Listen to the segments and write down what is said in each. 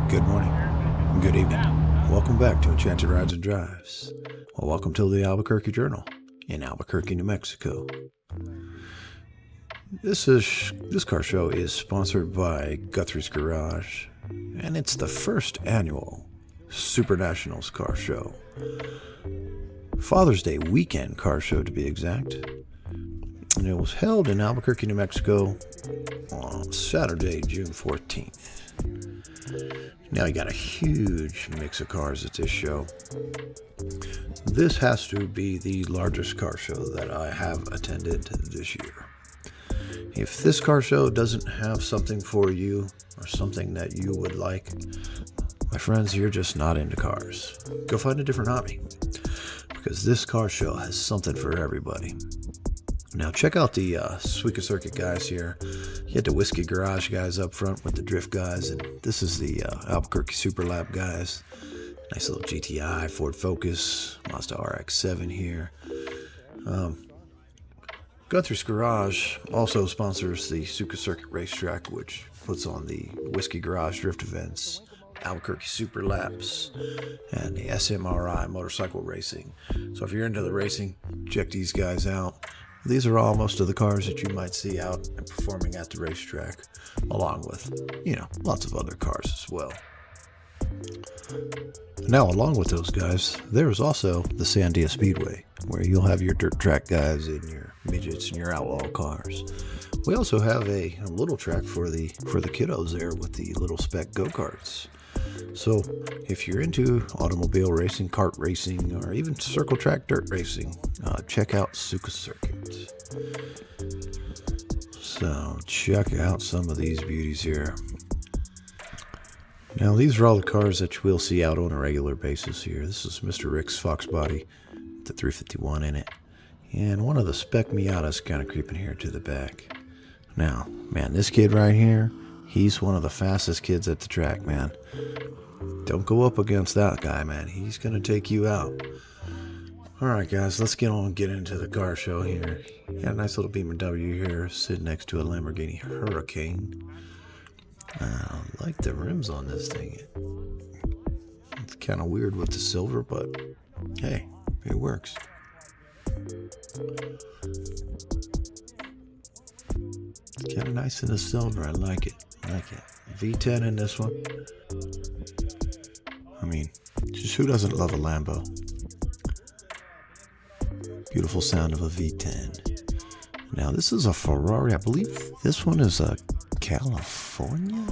Good morning, good evening. Welcome back to Enchanted Rides and Drives. Well, welcome to the Albuquerque Journal in Albuquerque, New Mexico. This car show is sponsored by Guthries Garage, and it's the first annual Super Nationals car show. Father's Day weekend car show, to be exact. And it was held in Albuquerque, New Mexico on Saturday, June 14th. Now you got a huge mix of cars at this show. This has to be the largest car show that I have attended this year. If this car show doesn't have something for you or something that you would like, my friends, you're just not into cars. Go find a different hobby, because this car show has something for everybody. Now check out the Suica Circuit guys here. You had the Whiskey Garage guys up front with the drift guys, and this is the Albuquerque Super Lab guys. Nice little GTI, Ford Focus, Mazda RX-7 here. Guthries Garage also sponsors the Suica Circuit racetrack, which puts on the Whiskey Garage drift events, Albuquerque Super Laps, and the SMRI motorcycle racing. So if you're into the racing, check these guys out. These are all most of the cars that you might see out and performing at the racetrack, along with, lots of other cars as well. Now, along with those guys, there's also the Sandia Speedway, where you'll have your dirt track guys and your midgets and your outlaw cars. We also have a little track for the kiddos there with the little spec go-karts. So if you're into automobile racing, kart racing, or even circle track dirt racing, check out Suica Circuit. So check out some of these beauties here. Now these are all the cars that we'll see out on a regular basis here. This is Mr. Rick's Fox body, the 351 in it. And one of the spec Miatas kind of creeping here to the back. Now, man, this kid right here, he's one of the fastest kids at the track, man. Don't go up against that guy, man. He's going to take you out. Alright, guys, let's get into the car show here. Got a nice little BMW here sitting next to a Lamborghini Hurricane. I like the rims on this thing. It's kind of weird with the silver, but hey, it works. It's kind of nice in the silver. I like it. V10 in this one. I mean, just who doesn't love a Lambo? Beautiful sound of a V10. Now, this is a Ferrari. I believe this one is a California?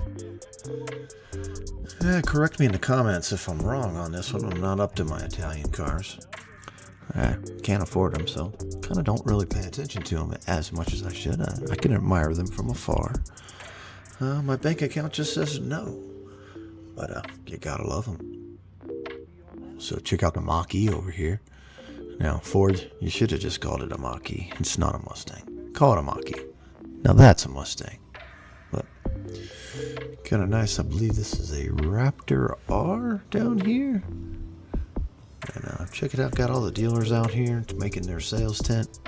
Correct me in the comments if I'm wrong on this one. I'm not up to my Italian cars. I can't afford them, so kind of don't really pay attention to them as much as I should. I can admire them from afar. My bank account just says no, but you gotta love them. So check out the Mach-E over here. Now, Ford, you should have just called it a Mach-E. It's not a Mustang. Call it a Mach-E. Now that's a Mustang. But kind of nice. I believe this is a Raptor R down here. And check it out. Got all the dealers out here making their sales tent.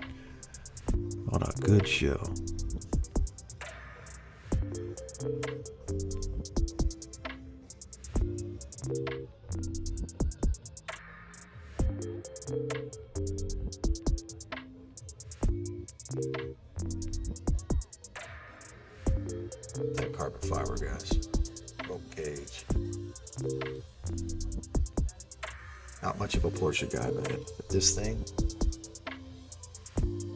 What a good show. That carbon fiber, guys. Roll cage. Not much of a Porsche guy, but this thing,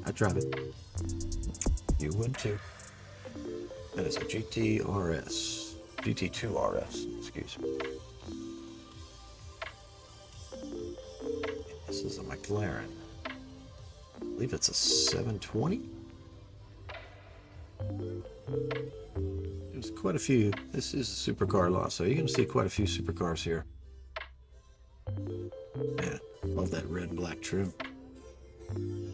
I drive it. You would too. And it's a GT2 RS, excuse me. This is a McLaren. I believe it's a 720. There's quite a few. This is a supercar lot, so you're going to see quite a few supercars here. Yeah, love that red and black trim. Too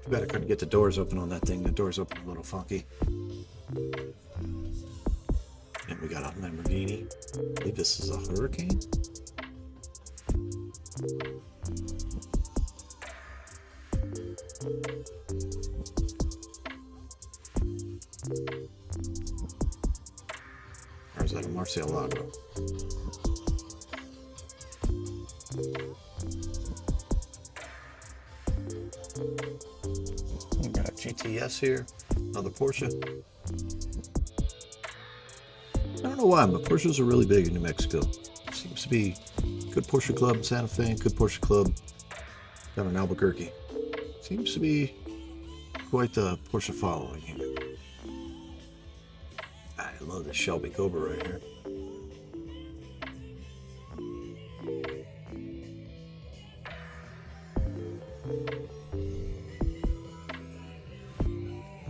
bad I couldn't get the doors open on that thing. The doors open a little funky. And we got a Lamborghini. I believe this is a Hurricane. Or is that a Murcielago? We got a GTS here, another Porsche. I don't know why, but Porsches are really big in New Mexico. Seems to be a good Porsche club in Santa Fe, good Porsche club down in Albuquerque. Seems to be quite the Porsche following here. I love this Shelby Cobra right here.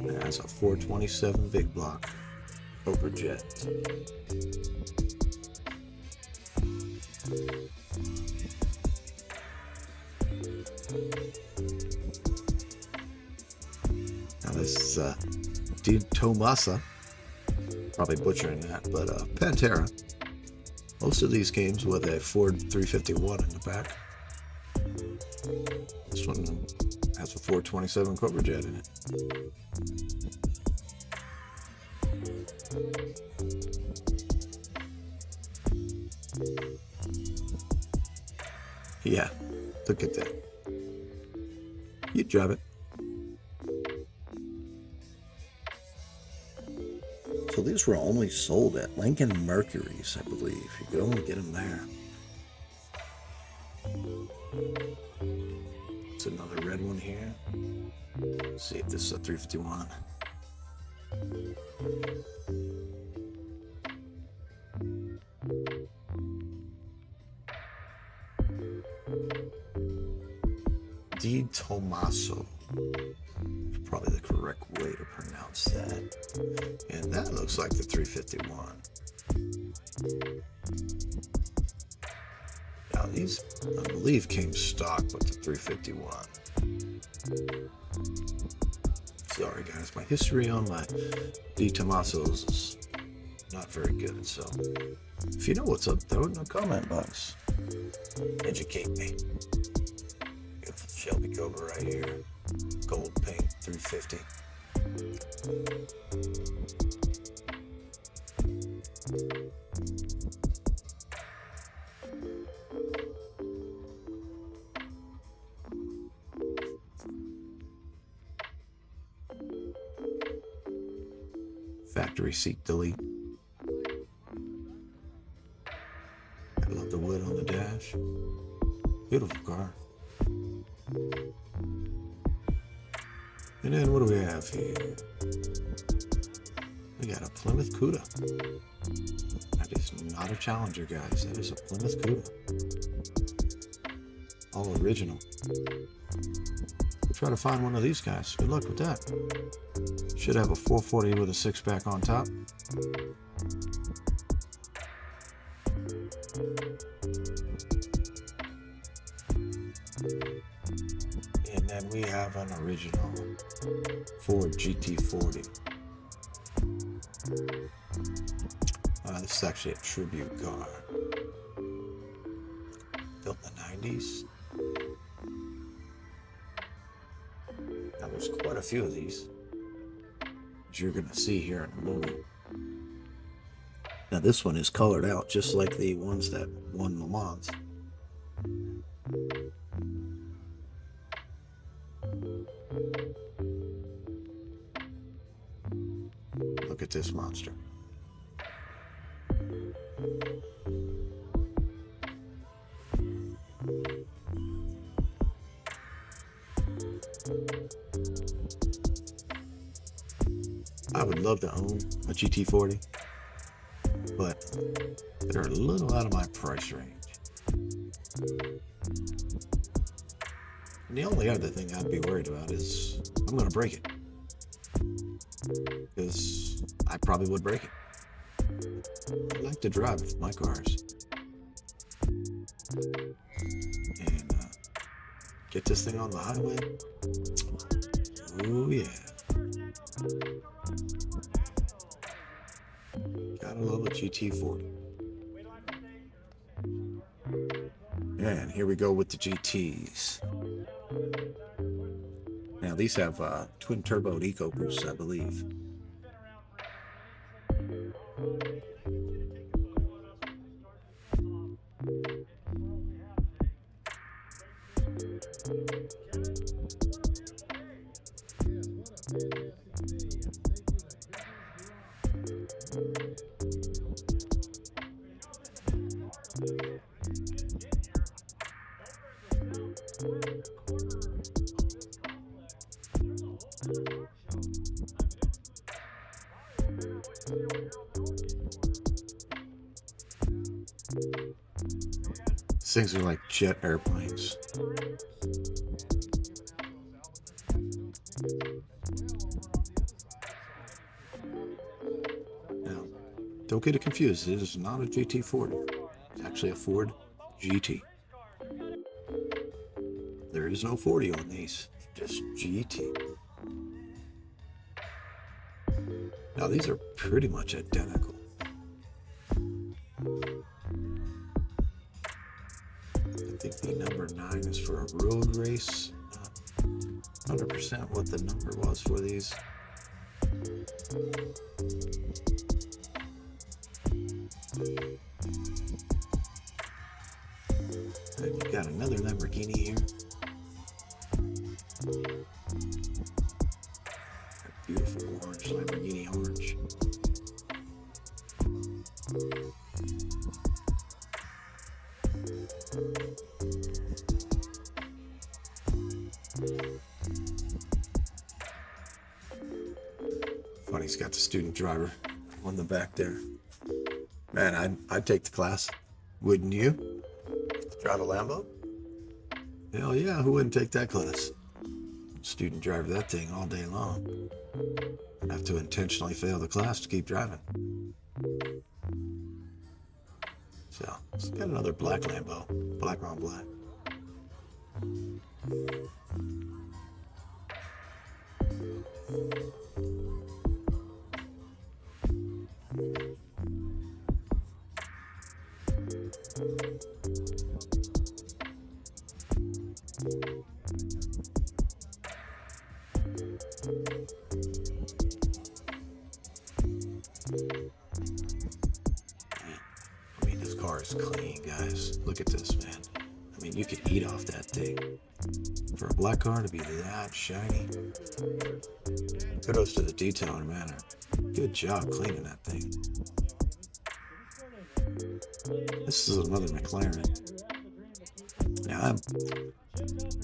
That's a 427 big block Cobra jet. Now this is Di Tomasa, probably butchering that, but Pantera. Most of these games with a Ford 351 in the back. This one has a 427 Cobra jet in it. Yeah, look at that. You'd drive it. So these were only sold at Lincoln Mercury's, I believe. You could only get them there. It's another red one here. Let's see if this is a 351. Di Tommaso. Probably the correct way to pronounce that. And that looks like the 351. Now these, I believe, came stock with the 351. Sorry guys, my history on my Di Tommasos is not very good, so if you know what's up, throw it in the comment box. Educate me. Beautiful Shelby Cobra right here. Gold paint, 350. Factory seat delete. I love the wood on the dash. Beautiful car. And then what do we have here? We got a Plymouth Cuda. That is not a Challenger, guys. That is a Plymouth Cuda. All original. We'll try to find one of these guys. Good luck with that. Should have a 440 with a 6-pack on top. And then we have an original Ford GT40. This is actually a tribute car. Built in the 90s. Now there's quite a few of these, as you're going to see here in a moment. Now this one is colored out just like the ones that won Le Mans. Look at this monster. I would love to own a GT40, but they're a little out of my price range. And the only other thing I'd be worried about is I'm going to break it. Because I probably would break it. I like to drive my cars. And get this thing on the highway. Oh yeah. Gotta love a GT40. And here we go with the GTs. Now these have twin turbo EcoBoosts, I believe. These things are like jet airplanes. Now, don't get it confused. It is not a GT40. It's actually a Ford GT. There is no 40 on these, just GT. Now these are pretty much identical. I think the number 9 is for a road race. Not 100% what the number was for these. And you got another Lamborghini here. A beautiful orange, Lamborghini orange. Funny, he's got the student driver on the back there. Man, I'd take the class. Wouldn't you? Drive a Lambo? Hell yeah, who wouldn't take that class? Student drive that thing all day long. I'd have to intentionally fail the class to keep driving. So, it's got another black Lambo. Black on black. I mean, this car is clean, guys. Look at this, man. I mean, you could eat off that thing. For a black car to be that shiny. Kudos to the detailer, man. Good job cleaning that thing. This is another McLaren. Now, I'm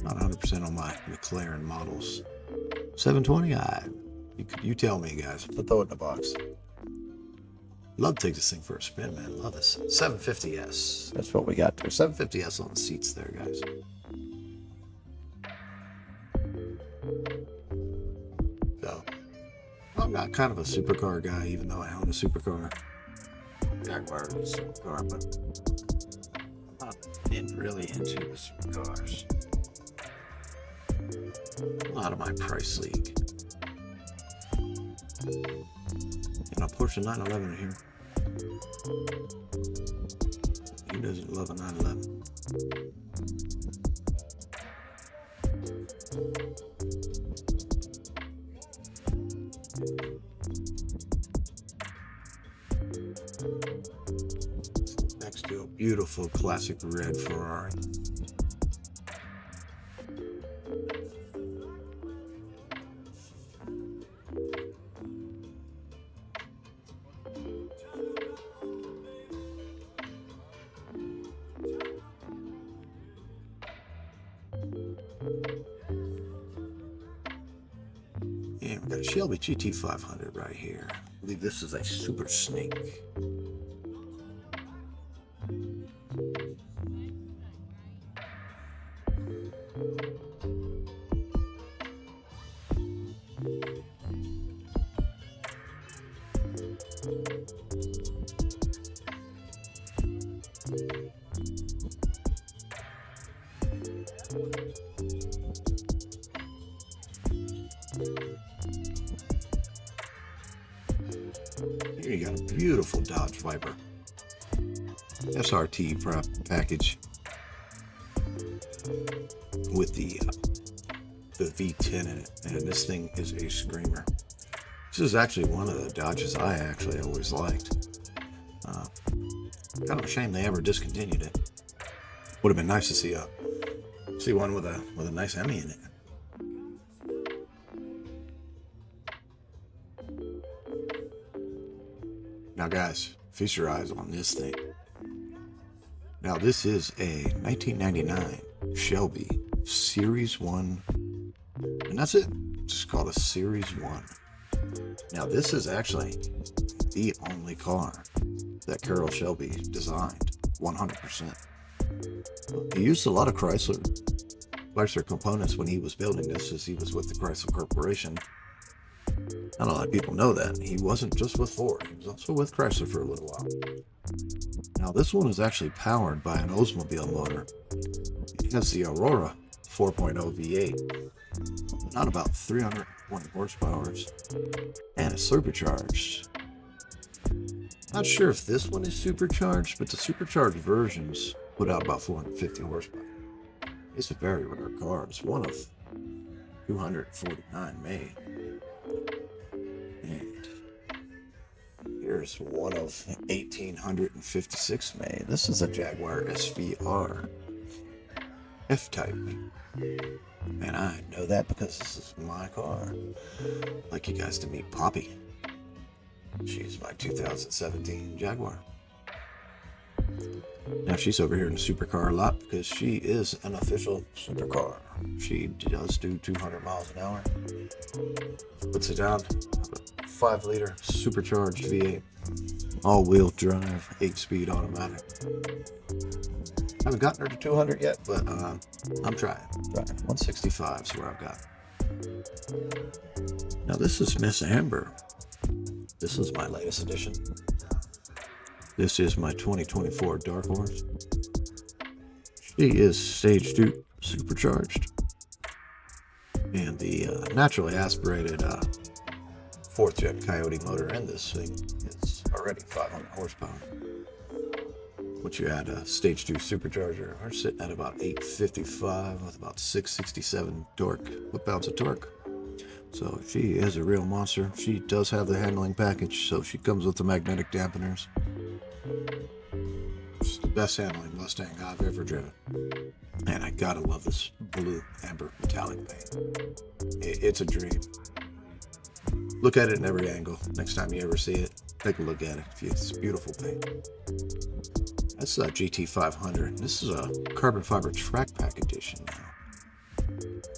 not 100% on my McLaren models. 720, you tell me, guys. I'll throw it in the box. Love to take this thing for a spin, man. Love this. 750S. That's what we got there. 750S on the seats there, guys. So, I'm not kind of a supercar guy, even though I own a supercar. Jaguar is a supercar, but I'm not really into the supercars. A lot of my price league. And a Porsche 911 here. Who doesn't love a 911? Next to a beautiful classic red Ferrari. And we've got a Shelby GT500 right here. I believe this is a Super Snake. Here you got a beautiful Dodge Viper. SRT prop package with the V10 in it. And this thing is a screamer. This is actually one of the Dodges I actually always liked. Kind of a shame they ever discontinued it. Would have been nice to see one with a nice Hemi in it. Now guys, feast your eyes on this thing. Now this is a 1999 Shelby Series 1, and that's it. It's just called a Series 1. Now this is actually the only car that Carroll Shelby designed, 100%. He used a lot of Chrysler components when he was building this, as he was with the Chrysler Corporation. Not a lot of people know that. He wasn't just with Ford, he was also with Chrysler for a little while. Now this one is actually powered by an Oldsmobile motor. It has the Aurora 4.0 V8, not about 320 horsepower, and it's supercharged. Not sure if this one is supercharged, but the supercharged versions put out about 450 horsepower. It's a very rare car. It's one of 249 made. And here's one of 1,856 made. This is a Jaguar SVR F-Type. And I know that because this is my car. I'd like you guys to meet Poppy. She's my 2017 Jaguar. Now she's over here in the supercar a lot because she is an official supercar. She does do 200 miles an hour. Puts it down. 5-liter supercharged V8. All-wheel drive, 8-speed automatic. Haven't gotten her to 200 yet, but I'm trying. 165 is where I've got. Now this is Miss Amber. This is my latest edition. This is my 2024 Dark Horse. She is stage 2 supercharged. And the naturally aspirated 4th gen Coyote motor in this thing is already 500 horsepower. Once you add a stage 2 supercharger, we're sitting at about 855 with about 667 torque, foot-pounds of torque. So she is a real monster. She does have the handling package, so she comes with the magnetic dampeners. It's the best handling Mustang I've ever driven. And I gotta love this blue amber metallic paint. It's a dream. Look at it in every angle. Next time you ever see it, take a look at it. It's beautiful paint. That's a GT500. This is a carbon fiber track pack edition now.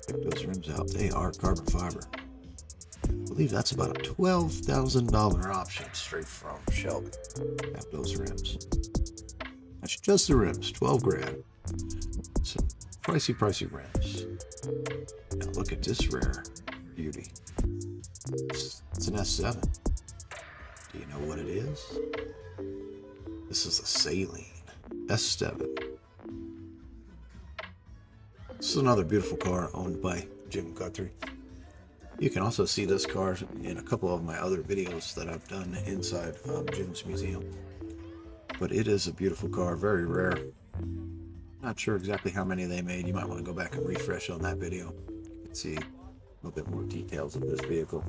Check those rims out. They are carbon fiber. I believe that's about a $12,000 option straight from Shelby. Have those rims. That's just the rims, 12 grand. Some pricey rims. Now look at this rare beauty. It's an S7. Do you know what it is? This is a Saline S7. This is another beautiful car owned by Jim Guthrie. You can also see this car in a couple of my other videos that I've done inside Jim's museum. But it is a beautiful car, very rare. Not sure exactly how many they made. You might want to go back and refresh on that video and see a little bit more details of this vehicle.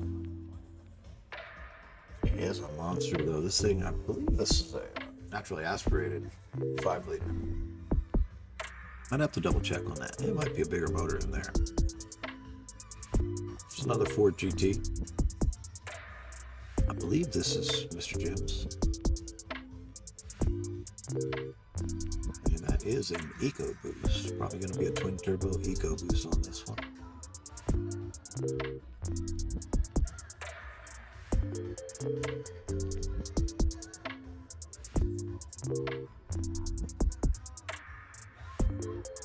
It is a monster though. This thing, I believe this is a naturally aspirated 5-liter. I'd have to double check on that. It might be a bigger motor in there. There's another Ford GT. I believe this is Mr. Jim's. And that is an EcoBoost. Probably going to be a twin turbo EcoBoost on this one.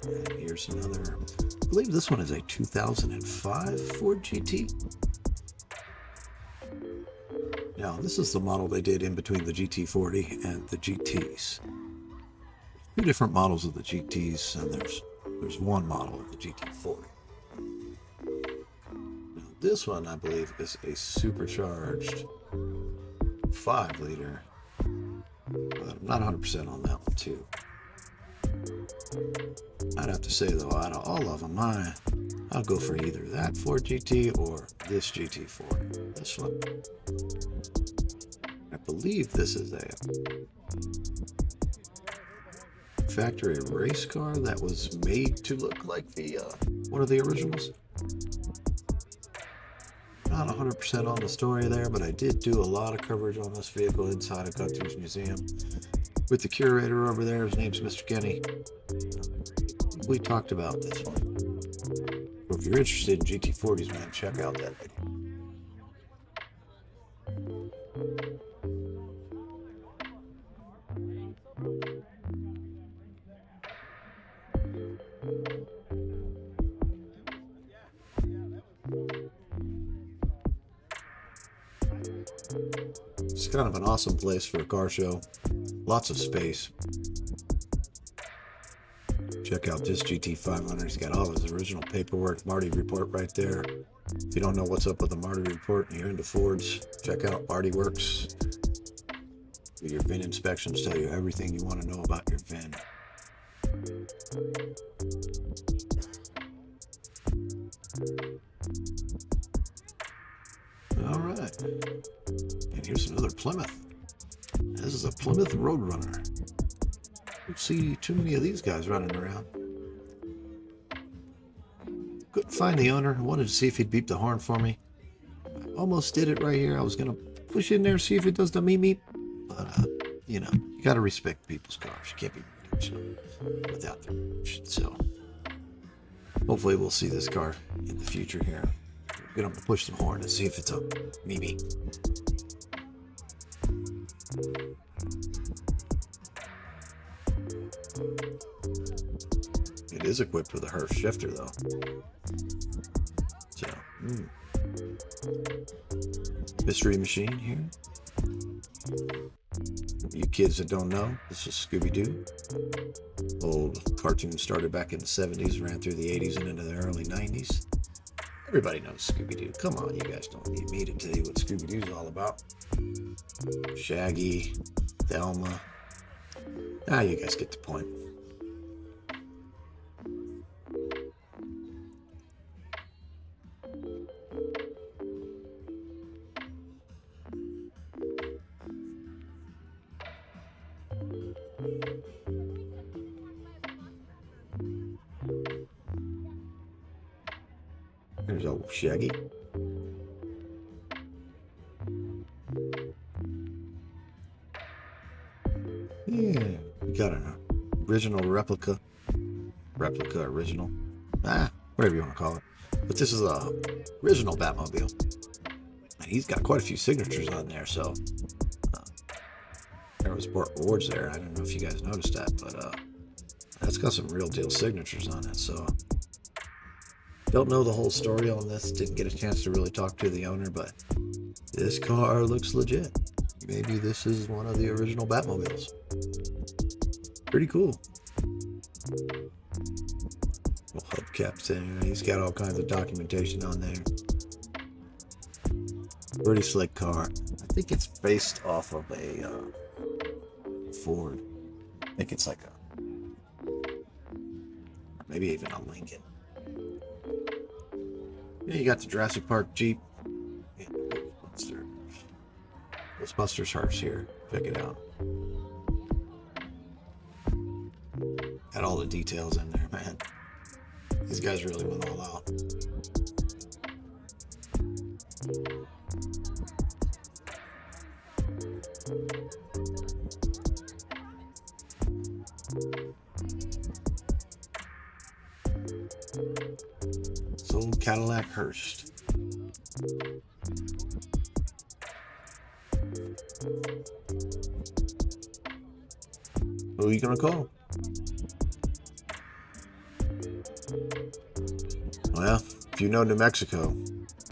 And here's another, I believe this one is a 2005 Ford GT. Now, this is the model they did in between the GT40 and the GTs. Two different models of the GTs, and there's one model of the GT40. Now, this one, I believe, is a supercharged 5-liter. But I'm not 100% on that one, too. I'd have to say, though, out of all of them, I'll go for either that Ford GT or this GT40. This one. I believe this is a factory race car that was made to look like the one of the originals. Not 100% on the story there, but I did do a lot of coverage on this vehicle inside of Guthries Museum with the curator over there. His name's Mr. Kenny. We talked about this one. So if you're interested in GT40s, man, check out that video. It's kind of an awesome place for a car show. Lots of space. Check out this GT500. He's got all his original paperwork. Marty report right there. If you don't know what's up with the Marty report and you're into Fords, check out Marty Works. Your VIN inspections tell you everything you want to know about your VIN. All right. And here's another Plymouth. This is a Plymouth Roadrunner. Don't see too many of these guys running around. Couldn't find the owner. I wanted to see if he'd beep the horn for me. I almost did it right here. I was going to push in there, see if it does the meep meep. But, you know, you got to respect people's cars. You can't be pushing them without their permission. So, hopefully we'll see this car in the future here. Get him to push the horn and see if it's a meep meep. It is equipped with a Hurst shifter, though. So, mystery machine here. You kids that don't know, this is Scooby-Doo. Old cartoon started back in the 70s, ran through the 80s and into the early 90s. Everybody knows Scooby-Doo. Come on, you guys don't need me to tell you what Scooby-Doo's all about. Shaggy, Thelma. You guys get the point. There's old Shaggy. Yeah, we got an original replica. Original. Whatever you want to call it. But this is a original Batmobile. And he's got quite a few signatures on there, so there was Burt Rewards there. I don't know if you guys noticed that, but that's got some real deal signatures on it, so don't know the whole story on this. Didn't get a chance to really talk to the owner, but this car looks legit. Maybe this is one of the original Batmobiles. Pretty cool. Little hubcaps in there. He's got all kinds of documentation on there. Pretty slick car. I think it's based off of a Ford. I think it's like maybe even a Lincoln. Yeah, you got the Jurassic Park Jeep. Yeah, Ghostbusters Hearts here. Check it out. Had all the details in there, man. These guys really went all out. Sold Cadillac Hurst. Who are you gonna call? Well, if you know New Mexico,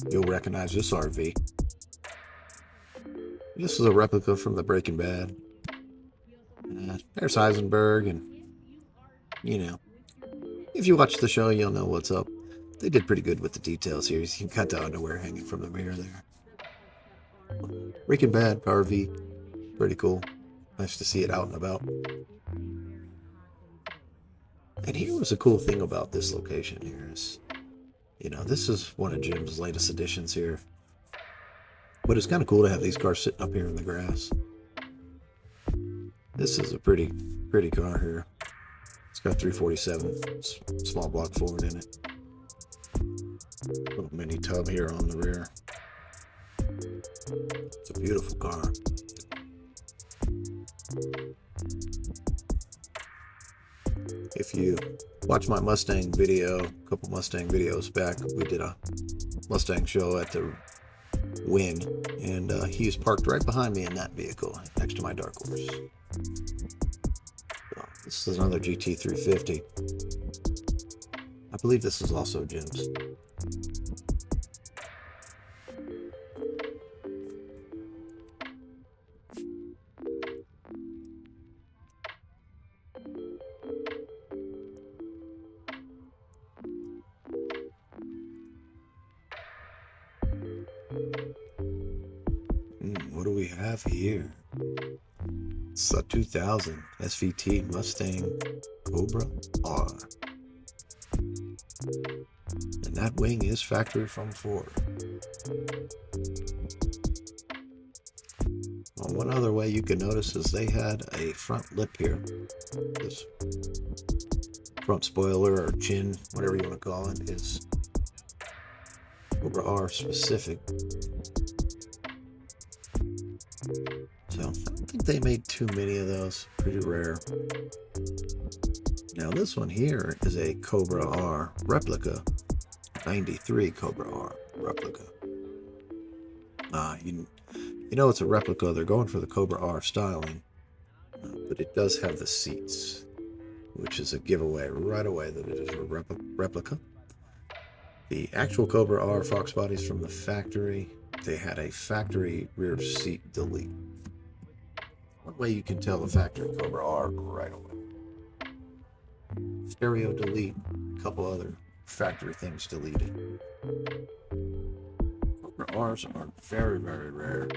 you'll recognize this RV. This is a replica from the Breaking Bad. There's Heisenberg, and you know, if you watch the show, you'll know what's up. They did pretty good with the details here. You got the underwear hanging from the mirror there. Breaking Bad RV, pretty cool. Nice to see it out and about. And here was a cool thing about this location here is, you know, this is one of Jim's latest additions here. But it's kind of cool to have these cars sitting up here in the grass. This is a pretty car here. It's got 347 small block Ford in it. Little mini tub here on the rear. It's a beautiful car. If you watch my Mustang video, a couple Mustang videos back, we did a Mustang show at the Wynn, and he's parked right behind me in that vehicle, next to my Dark Horse. So, this is another GT350. I believe this is also Jim's. what do we have here? It's a 2000 SVT Mustang Cobra R. And that wing is factory from Ford. Well, one other way you can notice is they had a front lip here. This front spoiler or chin, whatever you want to call it, is Cobra R specific. So I don't think they made too many of those. Pretty rare. Now this one here is a Cobra R replica. 93 Cobra R replica. You know it's a replica. They're going for the Cobra R styling. But it does have the seats, which is a giveaway right away that it is a replica. The actual Cobra R Fox bodies from the factory, they had a factory rear seat delete. One way you can tell the factory Cobra R right away. Stereo delete, a couple other factory things deleted. Cobra R's are very, very rare.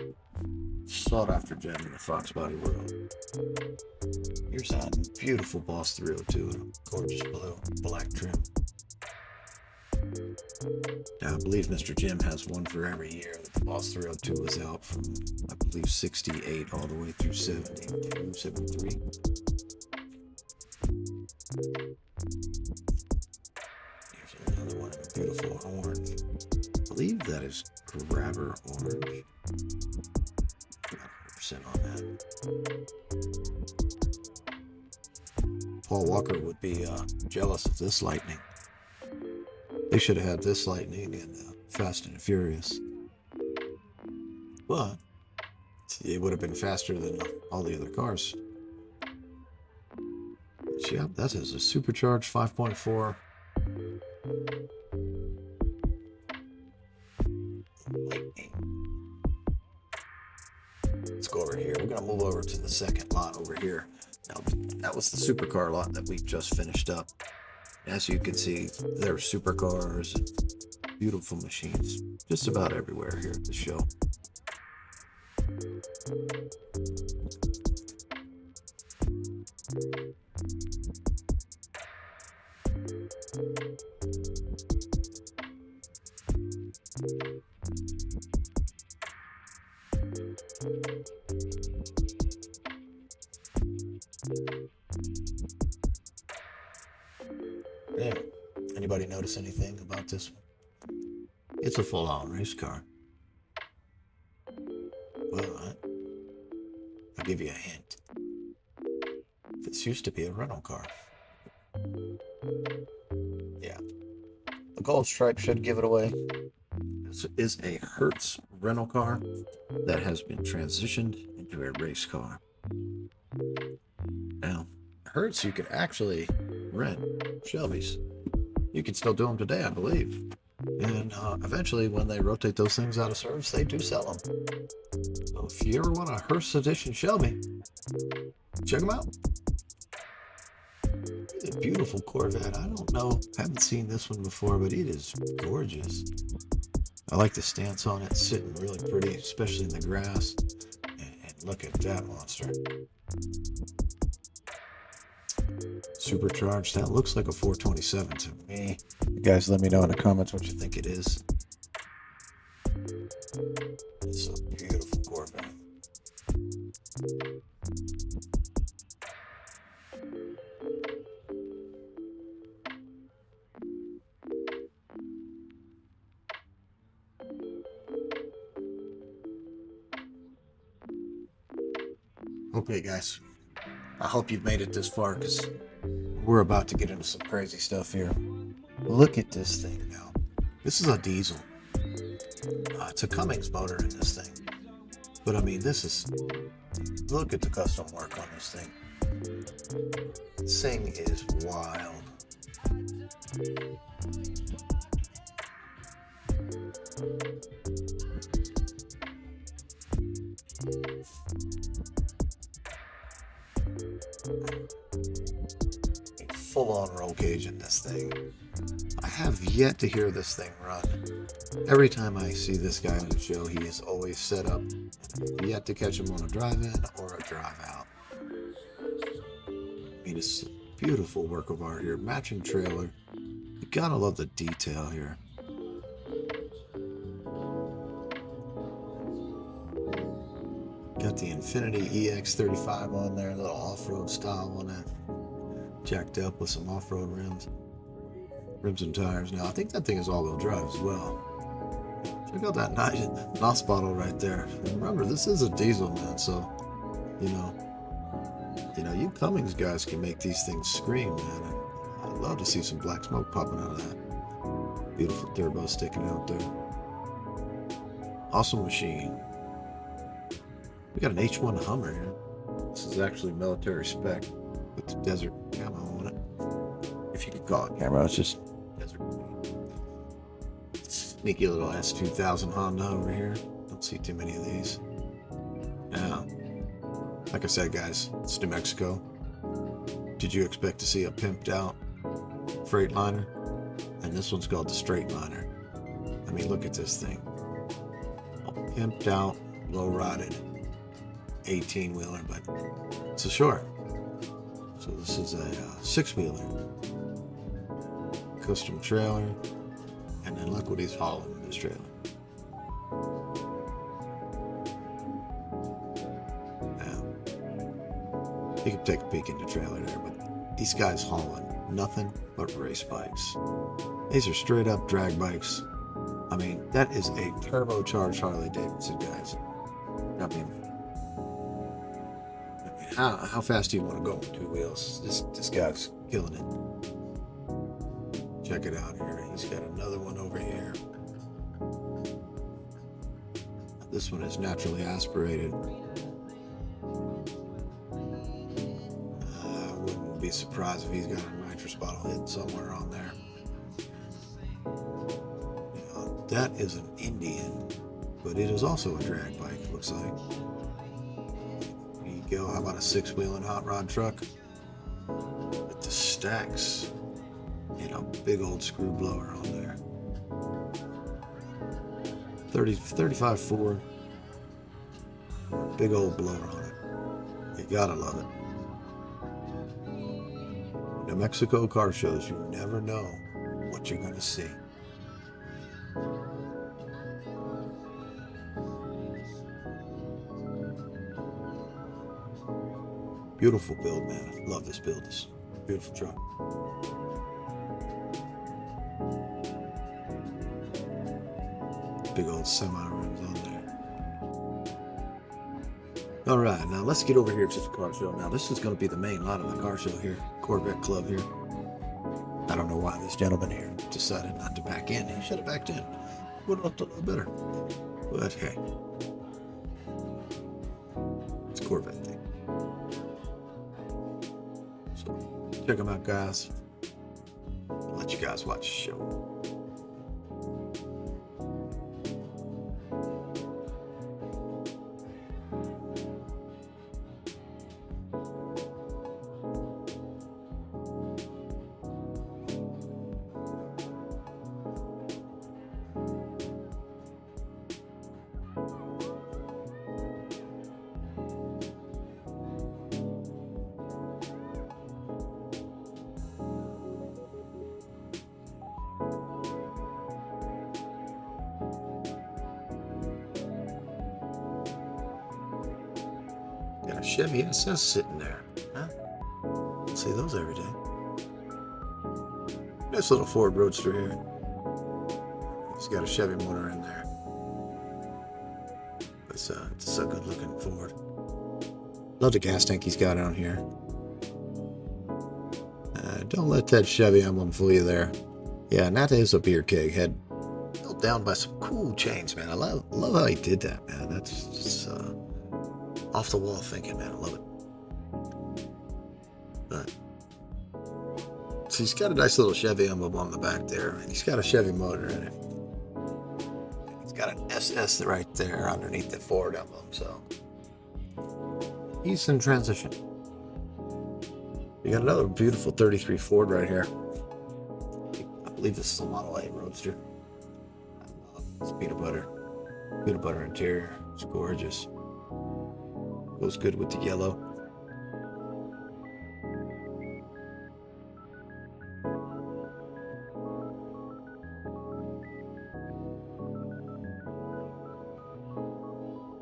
Sought after gem in the Fox body world. Here's a beautiful Boss 302 in a gorgeous blue, black trim. Now, I believe Mr. Jim has one for every year that the Boss 302 was out from, I believe, 68 all the way through 72, 73. Here's another one in a beautiful orange. I believe that is grabber orange. 100% on that. Paul Walker would be jealous of this lightning. They should have had this lightning in Fast and Furious. But it would have been faster than all the other cars. But yeah, that is a supercharged 5.4. Lightning. Let's go over here. We're going to move over to the second lot over here. Now, that was the supercar lot that we just finished up. As you can see, there are supercars and beautiful machines just about everywhere here at the show. Yeah. Anybody notice anything about this one? It's a full-on race car. Well, I'll give you a hint. This used to be a rental car. Yeah. The gold stripe should give it away. This is a Hertz rental car that has been transitioned into a race car. Now, Hertz, you could actually rent Shelbys. You can still do them today, I believe. And eventually, when they rotate those things out of service, they do sell them. So if you ever want a Hertz edition Shelby, check them out. It's a beautiful Corvette. I don't know, haven't seen this one before, but it is gorgeous. I like the stance on it, sitting really pretty, especially in the grass. And look at that monster. Supercharged. That looks like a 427 to me. You guys let me know in the comments what you think it is. It's a beautiful Corvette. Okay, guys. I hope you've made it this far, because we're about to get into some crazy stuff here. Look at this thing now. This is a diesel. It's a Cummins motor in this thing. But I mean, look at the custom work on this thing. This thing is wild. Full-on roll cage in this thing. I have yet to hear this thing run. Every time I see this guy on the show, he is always set up. Yet to catch him on a drive-in or a drive-out. I mean, it's a beautiful work of art here. Matching trailer. You gotta love the detail here. Got the Infinity EX35 on there, a little off-road style on it. Jacked up with some off-road rims and tires. Now, I think that thing is all-wheel drive as well. Check out that nice NOS bottle right there. And remember, this is a diesel, man, so, you know, you Cummins guys can make these things scream, man. I'd love to see some black smoke popping out of that. Beautiful turbo sticking out there. Awesome machine. We got an H1 Hummer here. This is actually military spec with the desert camo on it. If you could call it camo, it's just desert. Sneaky little S2000 Honda over here. Don't see too many of these. Now, like I said, guys, it's New Mexico. Did you expect to see a pimped out Freightliner? And this one's called the Straightliner. I mean, look at this thing. A pimped out, low-rotted 18-wheeler, but it's a short. So this is a 6-wheeler. Custom trailer. And then look what he's hauling in this trailer. Now, you can take a peek in the trailer there, but these guys hauling nothing but race bikes. These are straight up drag bikes. I mean, that is a turbocharged Harley Davidson, guys. I mean, how fast do you want to go with two wheels? This guy's killing it. Check it out here. He's got another one over here. This one is naturally aspirated. I wouldn't be surprised if he's got a nitrous bottle hidden somewhere on there. That is an Indian, but it is also a drag bike, it looks like. There you go. How about a 6-wheeling hot rod truck with the stacks? Big old screw blower on there. 35 Ford. Big old blower on it. You gotta love it. New Mexico car shows, you never know what you're gonna see. Beautiful build, man. Love this build. This beautiful truck. Big old semi rims on there. All right, now let's get over here to the car show. Now this is going to be the main line of the car show here, Corvette Club here. I don't know why this gentleman here decided not to back in. He should have backed in. Would have looked a little better. But hey, it's a Corvette thing. So check them out, guys. I'll let you guys watch the show. Got a Chevy SS sitting there. Huh? Don't see those every day. Nice little Ford Roadster here. It's got a Chevy motor in there. It's a good looking Ford. Love the gas tank he's got on here. Don't let that Chevy emblem fool you there. Yeah, and that is a beer keg head held down by some cool chains, man. I love how he did that, man. That's just off the wall thinking, man. I love it. But so he's got a nice little Chevy emblem on the back there, and he's got a Chevy motor in it. He's got an SS right there underneath the Ford emblem, so he's in transition. You got another beautiful 33 Ford right here. believe this is a Model A Roadster. It's peanut butter interior. It's gorgeous. Goes good with the yellow.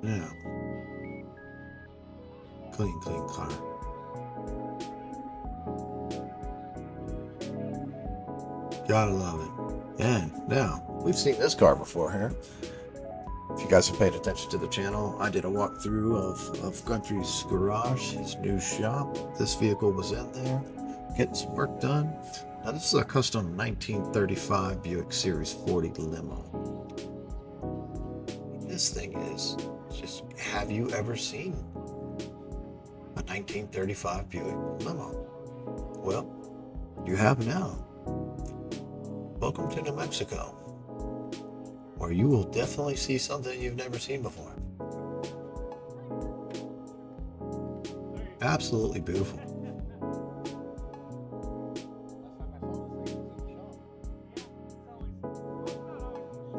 Yeah. Clean car. Gotta love it. And now, we've seen this car before here. If you guys have paid attention to the channel, I did a walkthrough of Guthries Garage, his new shop. This vehicle was in there, getting some work done. Now this is a custom 1935 Buick Series 40 limo. This thing is just, have you ever seen a 1935 Buick limo? Well, you have now. Welcome to New Mexico, where you will definitely see something you've never seen before. Absolutely beautiful.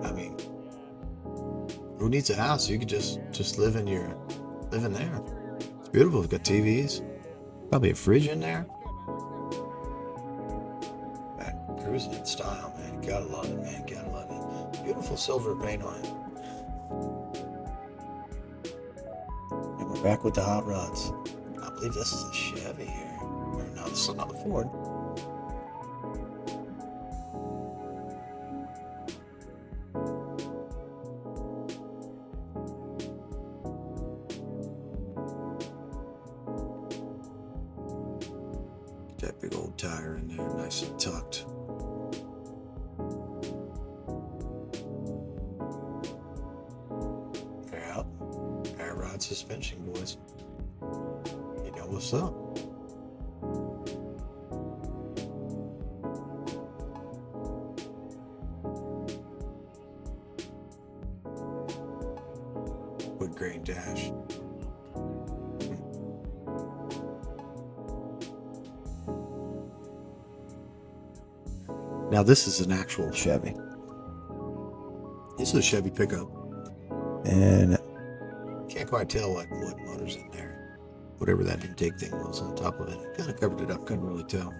I mean, who needs a house? You could just live in there. It's beautiful. It's got TVs, probably a fridge in there. Man, cruising in style, man. Gotta love it, man. Gotta love it. Beautiful silver paint on it. And we're back with the hot rods. I believe this is a Chevy here. Or no, this is another Ford. That big old tire in there, nice and tucked. Yeah, air rod suspension, boys. You know what's up. Wood grain dash. Now this is an actual Chevy. This is a Chevy pickup. And can't quite tell what motor's in there. Whatever that intake thing was on top of it. Kind of covered it up, couldn't really tell.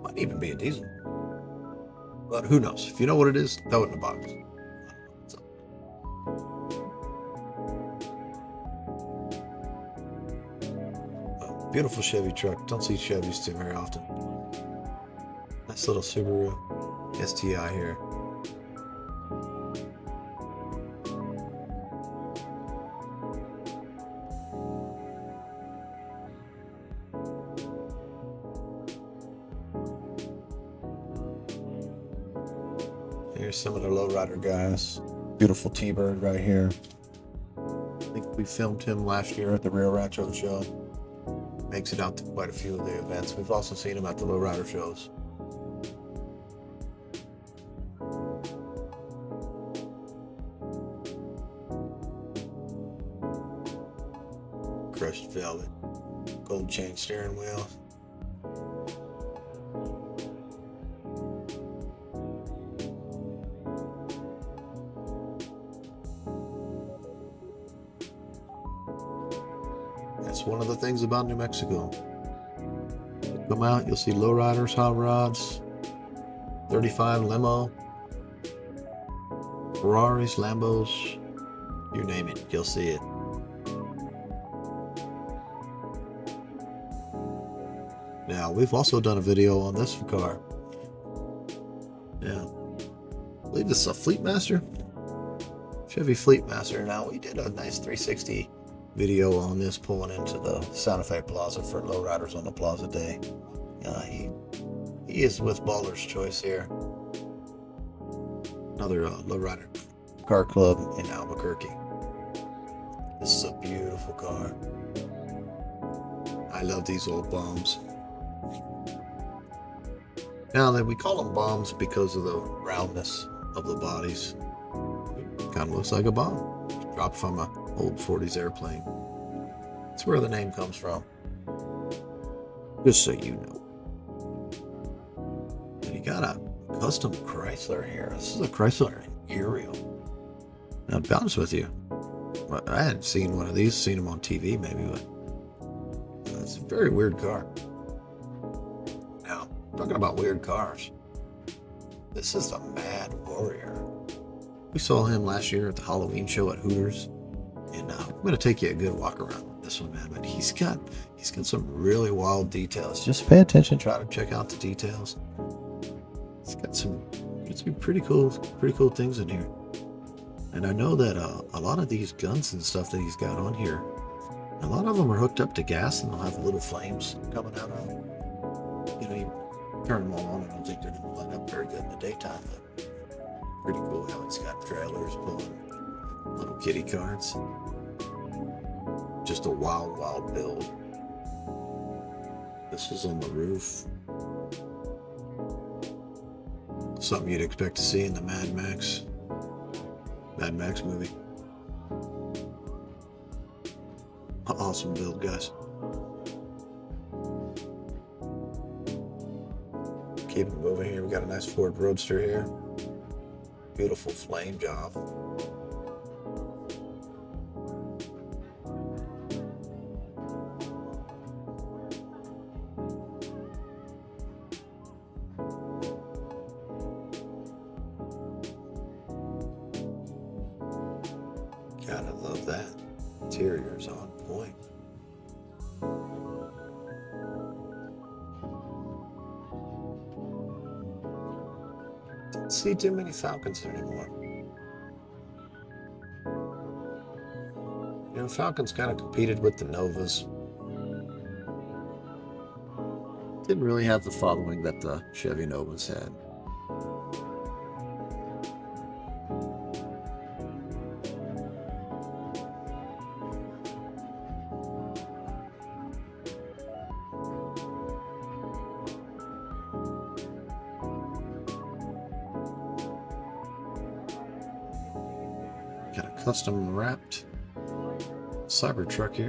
Might even be a diesel. But who knows? If you know what it is, throw it in the box. Beautiful Chevy truck. Don't see Chevys too very often. Nice little Subaru STI here. Here's some of the lowrider guys. Beautiful T-Bird right here. I think we filmed him last year at the Rio Rancho show. Makes it out to quite a few of the events. We've also seen him at the lowrider shows. Crushed velvet, gold chain steering wheel. That's one of the things about New Mexico. Come out, you'll see lowriders, hot rods, 35 limo, Ferraris, Lambos, you name it, you'll see it. Now, we've also done a video on this car. Yeah, I believe this is a Fleetmaster. Chevy Fleetmaster. Now, we did a nice 360 video on this pulling into the Santa Fe Plaza for lowriders on the Plaza Day. He is with Baller's Choice here. Another lowrider car club in Albuquerque. This is a beautiful car. I love these old bombs. Now that we call them bombs because of the roundness of the bodies. It kind of looks like a bomb. Dropped from an old 40s airplane. That's where the name comes from. Just so you know. And he got a custom Chrysler here. This is a Chrysler Imperial. Now, to be honest with you, I hadn't seen one of these, seen them on TV maybe, but it's a very weird car. Now, talking about weird cars, this is the Mad Warrior. We saw him last year at the Halloween show at Hooters, and I'm going to take you a good walk around with this one, man. But he's got some really wild details. Just pay attention, try to check out the details. It's got some pretty cool things in here. And I know that a lot of these guns and stuff that he's got on here, a lot of them are hooked up to gas, and they'll have little flames coming out of them. You know, you turn them all on, I don't think they're going to light up very good in the daytime, but pretty cool how he's got trailers pulling little kitty carts. Just a wild build. This is on the roof. Something you'd expect to see in the Mad Max movie. Awesome build, guys. Keep it moving here. We got a nice Ford Roadster here. Beautiful flame job. Gotta love that. Interior's on point. Don't see too many Falcons anymore. You know, Falcons kind of competed with the Novas. Didn't really have the following that the Chevy Novas had. Got a custom wrapped Cybertruck here.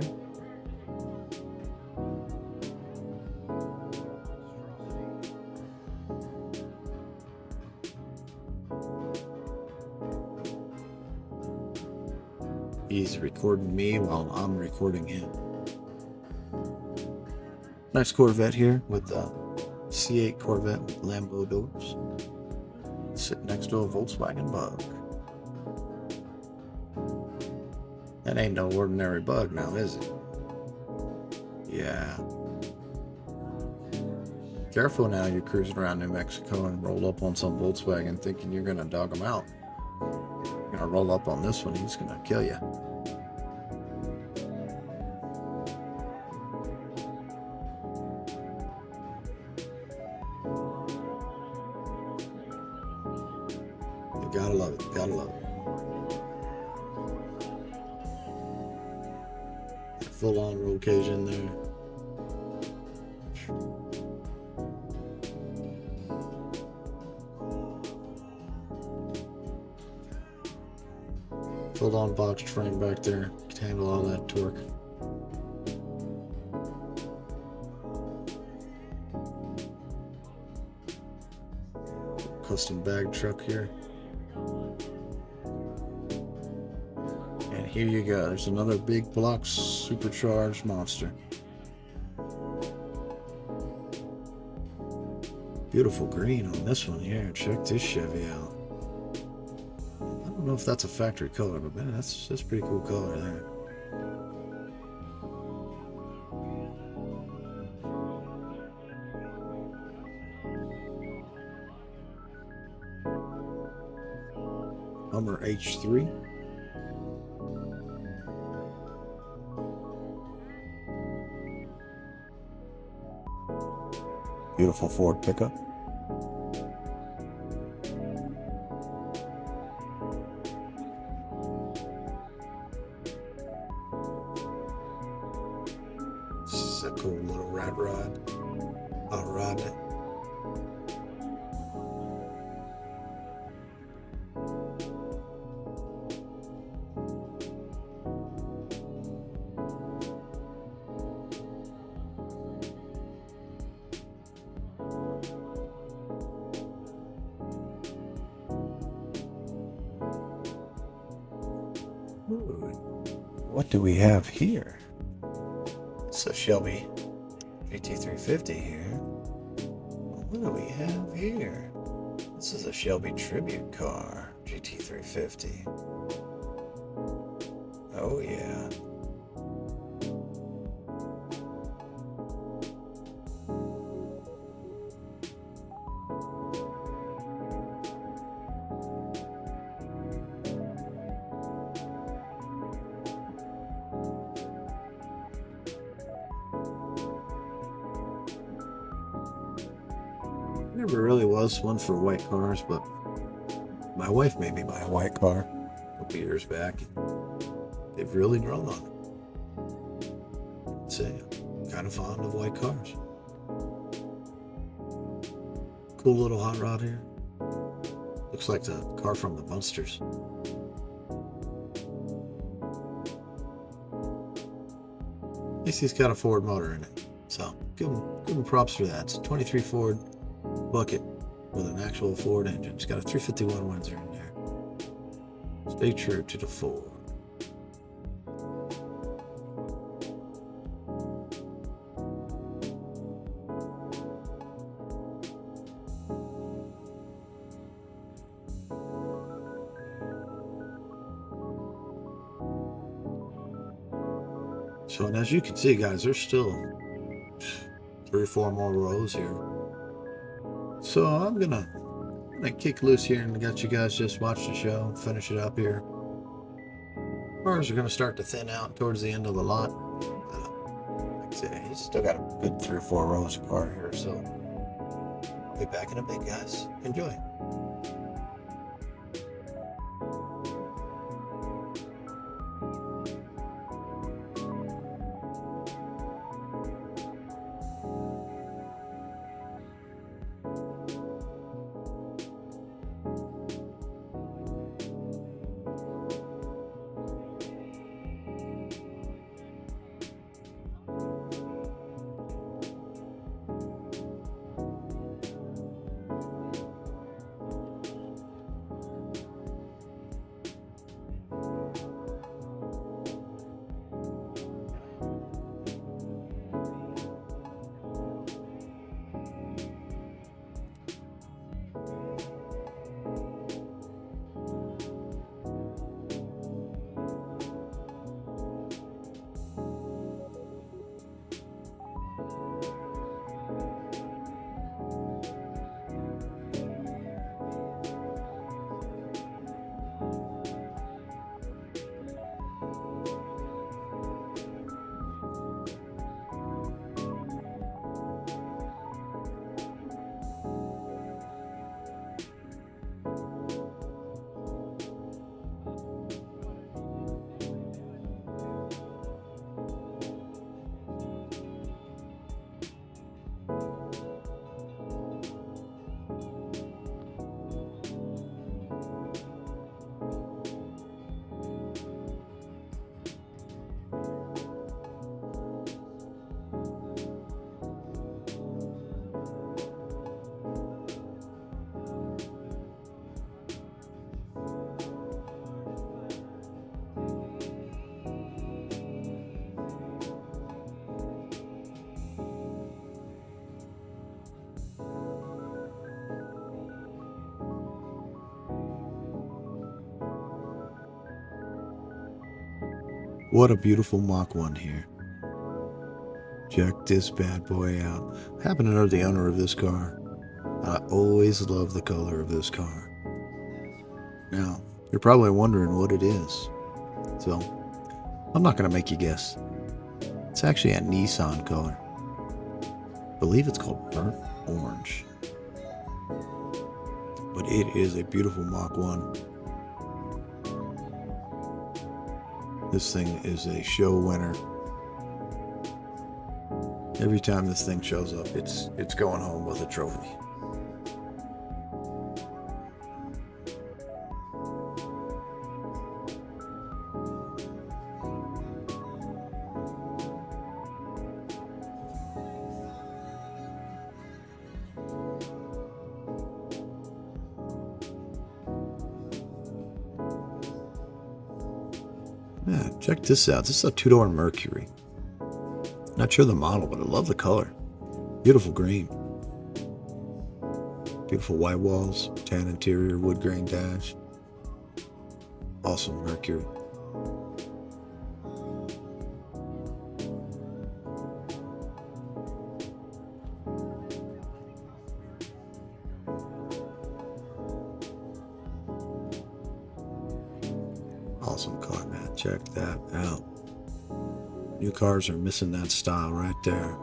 He's recording me while I'm recording him. Nice Corvette here with the C8 Corvette with Lambo doors. Sitting next to a Volkswagen Bug. That ain't no ordinary Bug now, is it? Yeah. Careful now, you're cruising around New Mexico and roll up on some Volkswagen thinking you're gonna dog him out. You're gonna roll up on this one, he's gonna kill you. You gotta love it, gotta love it. Full on roll cage in there. Full on boxed frame back there. Can handle all that torque. Custom bag truck here. And here you go. There's another big block supercharged monster. Beautiful green on this one here. Check this Chevy out. I don't know if that's a factory color, but man, that's pretty cool color there. Hummer H3. Beautiful Ford pickup. This is a cool little rat rod. I'll ride it. what do we have here? It's a Shelby GT350 here. What do we have here? This is a Shelby Tribute car, GT350. Oh yeah. Never really was one for white cars, but my wife made me buy a white car a couple years back. They've really grown on it. So, I'm kind of fond of white cars. Cool little hot rod here. Looks like the car from the Munsters. At least he's got a Ford motor in it. So, give him props for that. It's a 23 Ford bucket with an actual Ford engine. It's got a 351 Windsor in there. Stay true to the Ford. So, and as you can see, guys, there's still 3 or 4 more rows here. So I'm gonna kick loose here and let you guys just watch the show and finish it up here. Cars are gonna start to thin out towards the end of the lot. Like I said, he's still got a good 3 or 4 rows of car here, so I'll be back in a bit, guys. Enjoy. What a beautiful Mach 1 here. Check this bad boy out. I happen to know the owner of this car. I always love the color of this car. Now, you're probably wondering what it is. So, I'm not going to make you guess. It's actually a Nissan color. I believe it's called burnt orange. But it is a beautiful Mach 1. This thing is a show winner. Every time this thing shows up, it's going home with a trophy. Yeah, Check this out. This is a two-door Mercury. Not sure the model, but I love the color. Beautiful green. Beautiful white walls, tan interior, wood grain dash. Awesome Mercury. Awesome car, man. Check that out. New cars are missing that style right there.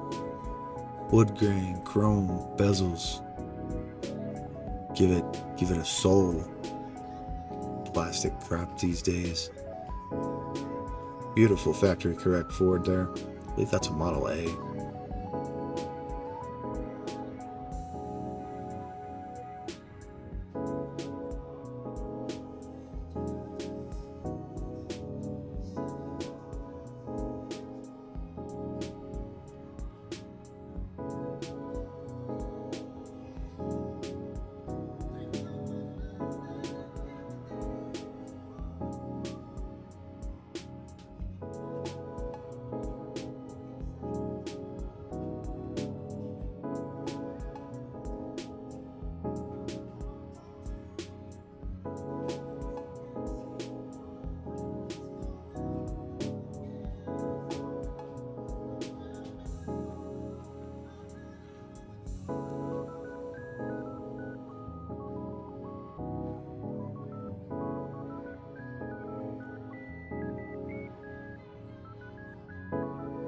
Wood grain, chrome, bezels. Give it a soul. Plastic crap these days. Beautiful factory correct Ford there. I believe that's a Model A.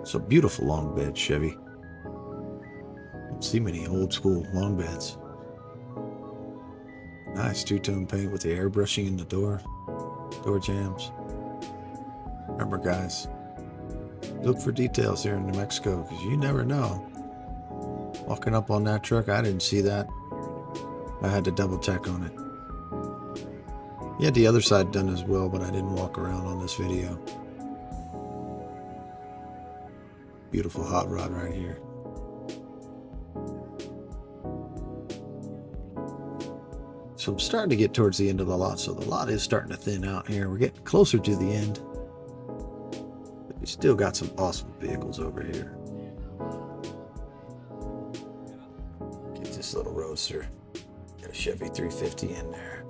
It's a beautiful long bed Chevy. Don't see many old school long beds. Nice two-tone paint with the airbrushing in the door jambs. Remember, guys, look for details here in New Mexico, because you never know. Walking up on that truck, I didn't see that. I had to double check on it. He had the other side done as well, but I didn't walk around on this video. Beautiful hot rod right here. So I'm starting to get towards the end of the lot, so the lot is starting to thin out here. We're getting closer to the end. But we still got some awesome vehicles over here. Get this little Roadster. Got a Chevy 350 in there.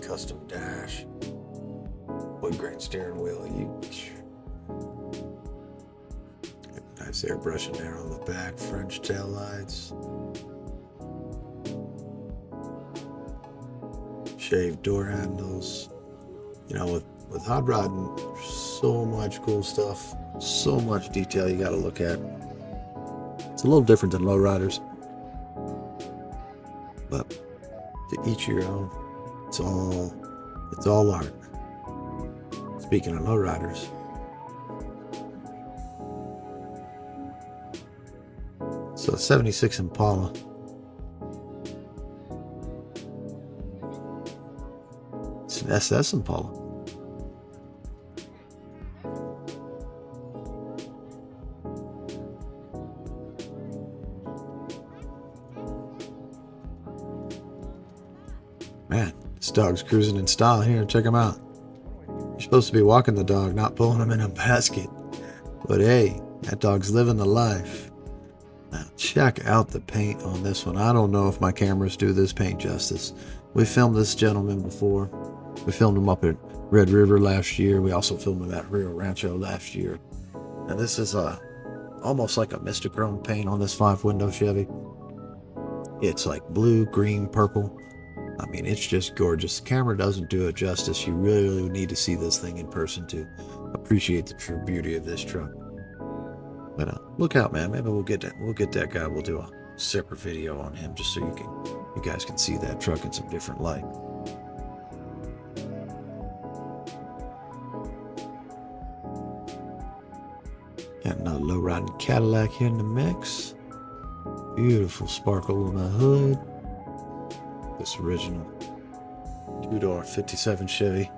Custom dash. Wood grain steering wheel. Nice airbrushing there on the back. French tail lights. Shaved door handles. You know, with hot rodding, so much cool stuff. So much detail you got to look at. It's a little different than lowriders, but to each your own. It's all art. Speaking of lowriders, so 76 Impala. It's an SS Impala. Man, this dog's cruising in style here. Check him out. You're supposed to be walking the dog, not pulling him in a basket. But hey, that dog's living the life. Now, check out the paint on this one. I don't know if my cameras do this paint justice. We filmed this gentleman before. We filmed him up at Red River last year. We also filmed him at Rio Rancho last year. And this is almost like a Mistachrome paint on this 5-window Chevy. It's like blue, green, purple. I mean, it's just gorgeous. The camera doesn't do it justice. You really need to see this thing in person to appreciate the true beauty of this truck. But look out, man. Maybe we'll get that guy. We'll do a separate video on him just so you guys can see that truck in some different light. Got another low riding Cadillac here in the mix. Beautiful sparkle on the hood. This original 2-door 57 Chevy.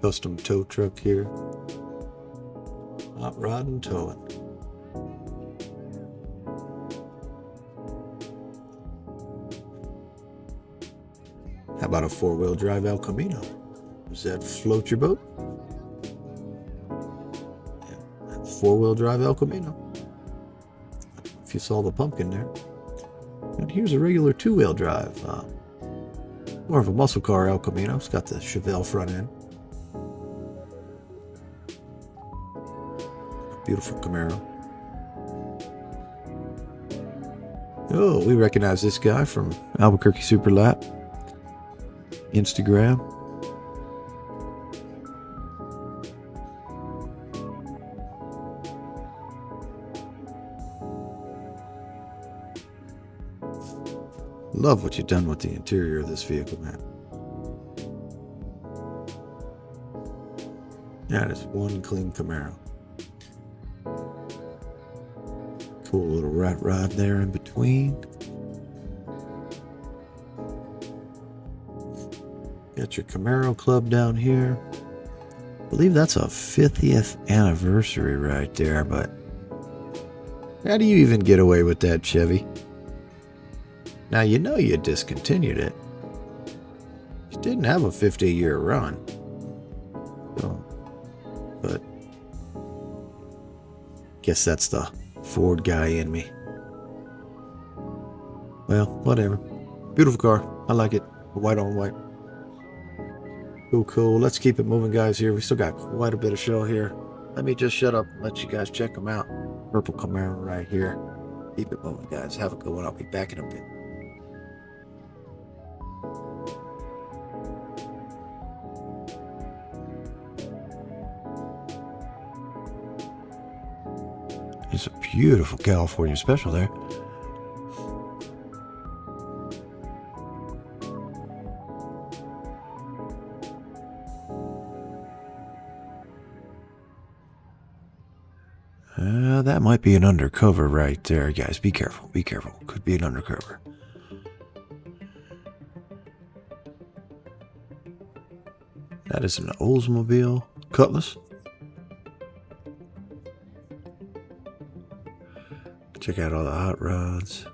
Custom tow truck here. Hot rod and towing. How about a four-wheel drive El Camino? Does that float your boat? Yeah, four-wheel drive El Camino. If you saw the pumpkin there. And here's a regular two-wheel drive. More of a muscle car El Camino. It's got the Chevelle front end. Beautiful Camaro. Oh, we recognize this guy from Albuquerque Super Lap. Instagram. Love what you've done with the interior of this vehicle, man. That is one clean Camaro. Cool little rat rod there in between. Got your Camaro Club down here. I believe that's a 50th anniversary right there, but how do you even get away with that, Chevy? Now, you know you discontinued it. You didn't have a 50-year run. So, but guess that's the Ford guy in me. Well, whatever. Beautiful car. I like it. White on white. Cool. Let's keep it moving, guys, here. We still got quite a bit of show here. Let me just shut up and let you guys check them out. Purple Camaro right here. Keep it moving, guys. Have a good one. I'll be back in a bit. It's a beautiful California special there. That might be an undercover right there, guys. Be careful. Be careful. Could be an undercover. That is an Oldsmobile Cutlass. Check out all the hot rods.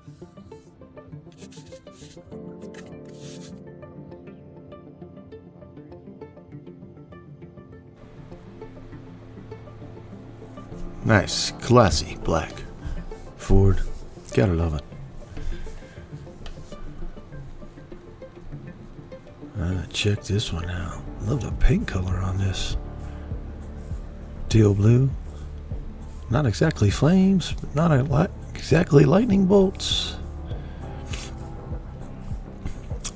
Nice, classy black Ford. Gotta love it. Check this one out. Love the paint color on this. Teal blue. Not exactly flames, but not exactly lightning bolts.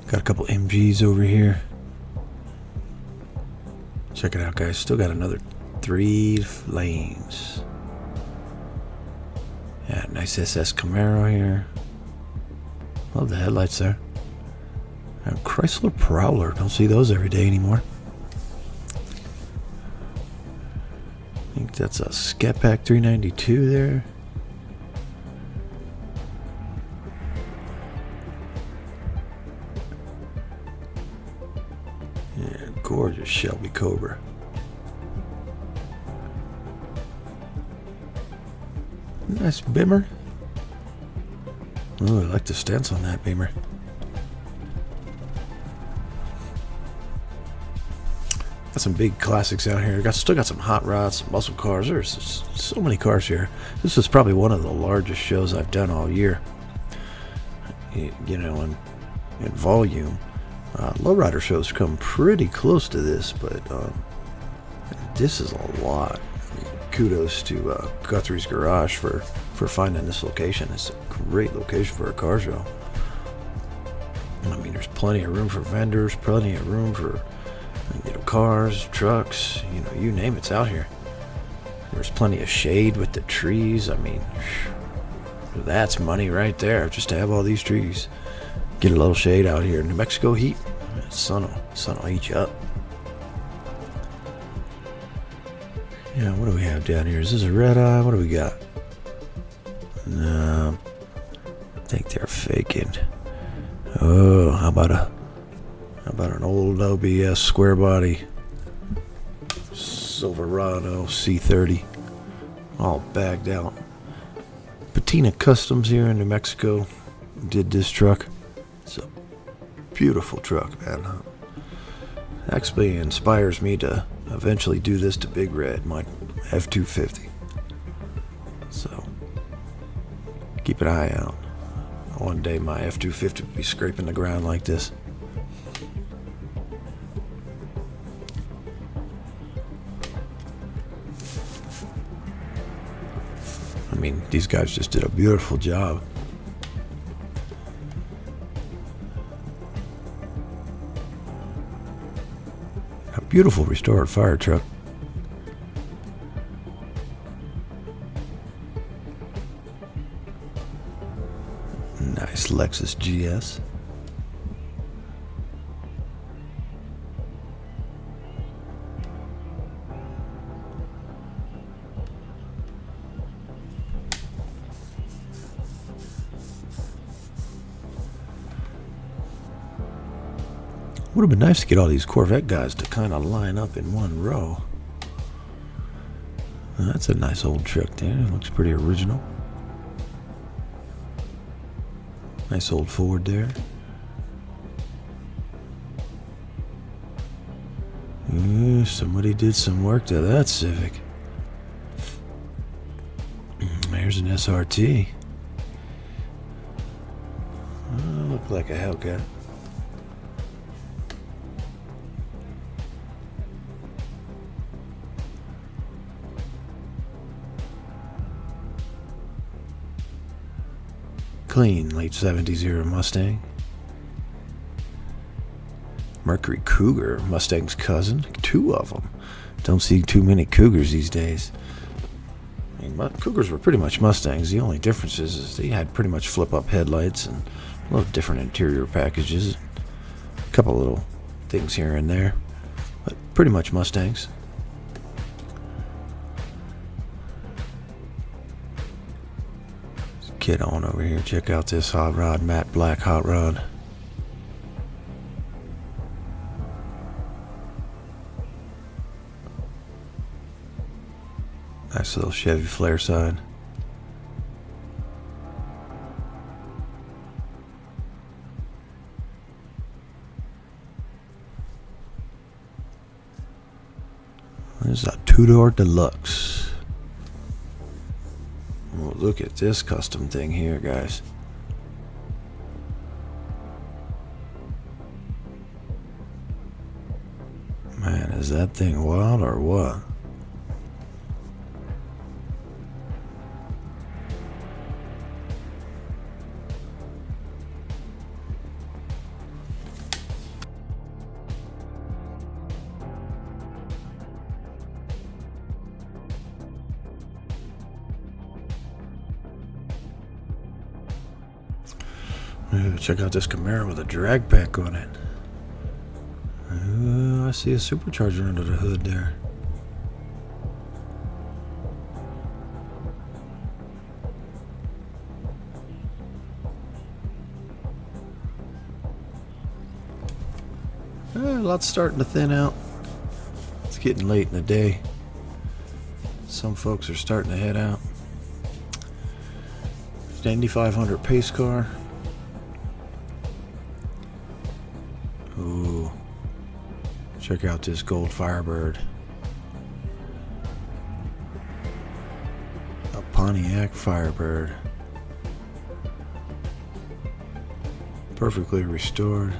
Got a couple MGs over here. Check it out, guys. Still got another 3 flames. Yeah, nice SS Camaro here. Love the headlights there. And Chrysler Prowler. Don't see those every day anymore. I think that's a Scat Pack 392 there. Yeah, gorgeous Shelby Cobra. Nice Beamer. Oh, I like the stance on that Beamer. Got some big classics out here. Still got some hot rods, some muscle cars. There's so many cars here. This is probably one of the largest shows I've done all year. You know, in volume. Lowrider shows come pretty close to this, but this is a lot. I mean, kudos to Guthries Garage for finding this location. It's a great location for a car show. I mean, there's plenty of room for vendors, plenty of room for cars, trucks, you name it's out here. There's plenty of shade with the trees. I mean, that's money right there, just to have all these trees. Get a little shade out here. New Mexico heat, sun will eat you up. Yeah, what do we have down here? Is this a red eye? What do we got? No, I think they're faking. Oh, how about an old OBS square body Silverado C30, all bagged out. Patina Customs here in New Mexico did this truck. It's a Beautiful truck, man. Actually inspires me to eventually do this to Big Red, my F-250. So, keep an eye out. One day my F-250 will be scraping the ground like this. I mean, these guys just did a beautiful job. A beautiful restored fire truck. Nice Lexus GS. Would have been nice to get all these Corvette guys to kind of line up in one row. That's a nice old truck there. It looks pretty original. Nice old Ford there. Somebody did some work to that Civic. There's an SRT. Look like a Hellcat. Clean late 70s era Mustang. Mercury Cougar, Mustang's cousin. 2 of them. Don't see too many Cougars these days. I mean, Cougars were pretty much Mustangs. The only difference is they had pretty much flip-up headlights and a little different interior packages. A couple little things here and there. But pretty much Mustangs. Kid on over here, check out this hot rod, matte black hot rod. Nice little Chevy flare side. This is a 2-door deluxe. Oh, look at this custom thing here, guys. Man, is that thing wild or what? Check out this Camaro with a drag pack on it. I see a supercharger under the hood there. Lots starting to thin out. It's getting late in the day. Some folks are starting to head out. It's an Indy 500 pace car. Ooh, check out this gold Firebird. A Pontiac Firebird. Perfectly restored.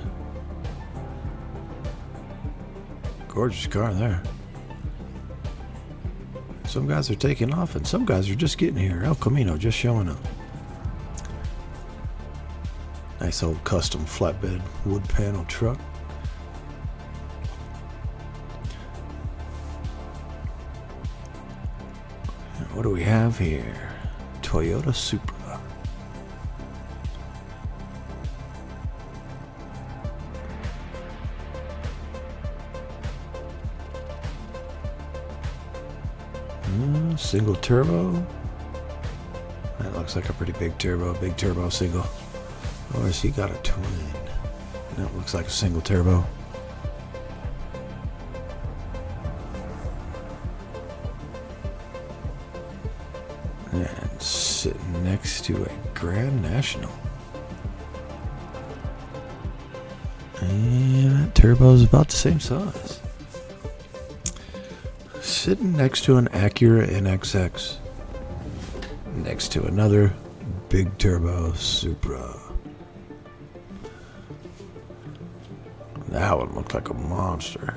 Gorgeous car there. Some guys are taking off and some guys are just getting here. El Camino just showing up. Nice old custom flatbed wood panel truck. What do we have here? Toyota Supra. Single turbo. That looks like a pretty big turbo single. Or has he got a twin? That looks like a single turbo. And sitting next to a Grand National. And that turbo is about the same size. Sitting next to an Acura NXX. Next to another big turbo Supra. That one looked like a monster.